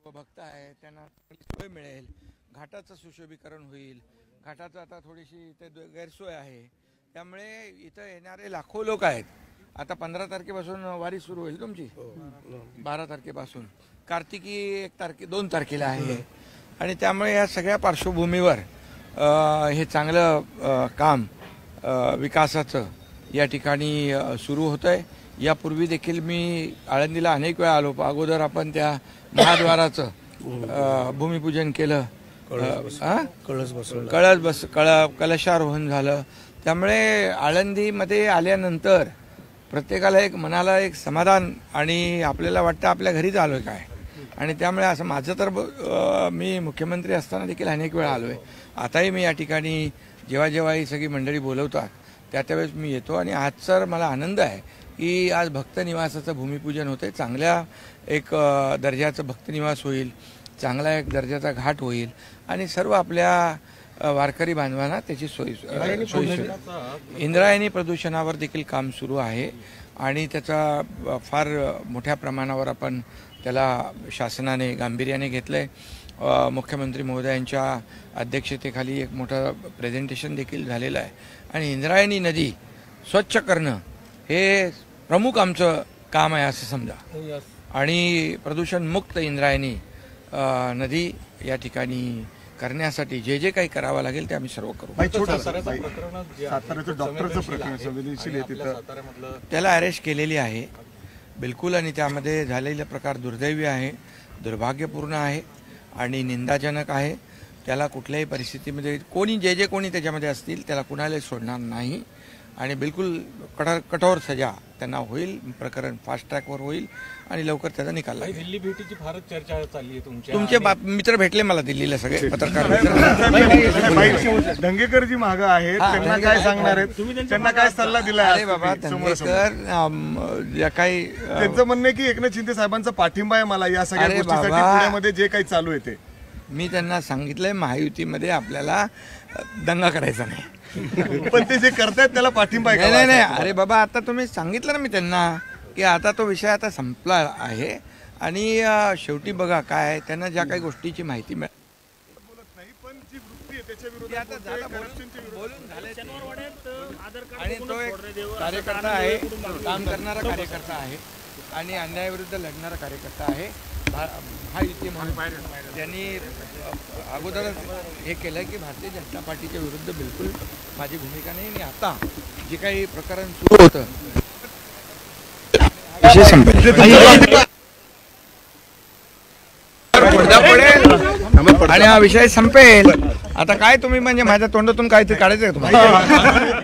सर्व भक्त आहेत त्यांना सोय मिळेल, घाटाचं सुशोभीकरण होईल. घाटाचं आता थोडीशी इथे गैरसोय आहे, त्यामुळे इथं येणारे लाखो लोक आहेत. आता 15 तारखेपासून वारी सुरू होईल तुमची, 12 तारखेपासून. कार्तिकी 2 तारखेला आहे. आणि त्यामुळे या सगळ्या पार्श्वभूमीवर हे चांगलं काम विकासाचं या ठिकाणी सुरू होतं आहे. यापूर्वी देखील मी आळंदीला अनेक वेळा आलो. अगोदर आपण त्या महाद्वाराचं भूमिपूजन केलं, कलशारोहण झालं. त्यामुळे आळंदीमध्ये आल्यानंतर प्रत्येकाला एक मनाला एक समाधान आणि आपल्याला वाटतं आपल्या घरीच आलोय काय. आणि त्यामुळे असं माझं तर मी मुख्यमंत्री असताना देखील अनेक वेळा आलोय. आताही मी या ठिकाणी जेव्हा जेव्हा ही सगळी मंडळी बोलवतात त्यावेळेस मी येतो. आणि आजचा मला आनंद आहे की आज भक्तनिवासाचं भूमिपूजन होते. चांगल्या एक दर्जाचं भक्तनिवास होईल, चांगला एक दर्जाचा घाट होईल आणि सर्व आपल्या वारकरी बांधवांना त्याची सोयी. इंद्रायणी प्रदूषणावर देखील काम सुरू आहे आणि त्याचा फार मोठ्या प्रमाणावर आपण त्याला शासनाने गांभीर्याने घेतलंय. मुख्यमंत्री महोदयांच्या अध्यक्षतेखाली एक मोठं प्रेझेंटेशन देखील झालेलं आहे. आणि इंद्रायणी नदी स्वच्छ करणं हे प्रमुख आमचं काम आहे असं समजा. आणि प्रदूषणमुक्त इंद्रायणी नदी या ठिकाणी करण्यासाठी जे जे काही करावं लागेल ते आम्ही सर्व करू. त्याला अरेस्ट केलेली आहे बिलकुल. आणि त्यामध्ये झालेला प्रकार दुर्दैवी आहे, दुर्भाग्यपूर्ण आहे आणि निंदाजनक आहे. त्याला कुठल्याही परिस्थितीमध्ये कोणी त्याच्यामध्ये असतील त्याला कुणालाही सोडणार नाही. आणि बिलकुल कठोर सजा त्यांना होईल. प्रकरण फास्ट ट्रॅकवर होईल आणि लवकर त्याचा निकाल लागेल. दिल्ली भेटीची फारच चर्चा चालली आहे. तुमचे मित्र भेटले मला दिल्लीला सगळे पत्रकार. दंगेकर जी मागं आहेत त्यांना काय सांगणार आहेत, त्यांना काय सल्ला दिला? अरे बाबा, दंगेकर या काही त्यांचं म्हणणं आहे की एकनाथ शिंदे साहेबांचा पाठिंबा आहे मला या सगळ्या गोष्टीसाठी, पुण्यामध्ये जे काही चालू आहे ते. मी त्यांना सांगितलंय महायुतीमध्ये आपल्याला दंगा करायचा नाही. पण ते जे करतायत त्याला पाठिंबा आहे. नाही. अरे बाबा, आता तुम्ही सांगितलं ना मी त्यांना की आता तो विषय आता संपला आहे. आणि शेवटी बघा काय त्यांना ज्या काही गोष्टीची माहिती मिळाली आणि तो एक कार्यकर्ता आहे, काम करणारा कार्यकर्ता आहे आणि अन्यायाविरुद्ध लढणारा कार्यकर्ता आहे. महायुती म्हणून त्यांनी अगोदरच हे केलं की भारतीय जनता पार्टीच्या विरुद्ध बिलकुल माझी भूमिका नाही. आणि आता जे काही प्रकरण सुरू होतं विषय संपेल आणि हा विषय संपेल. आता काय तुम्ही म्हणजे माझ्या तोंडातून काहीतरी काढायचं आहे तुम्हाला?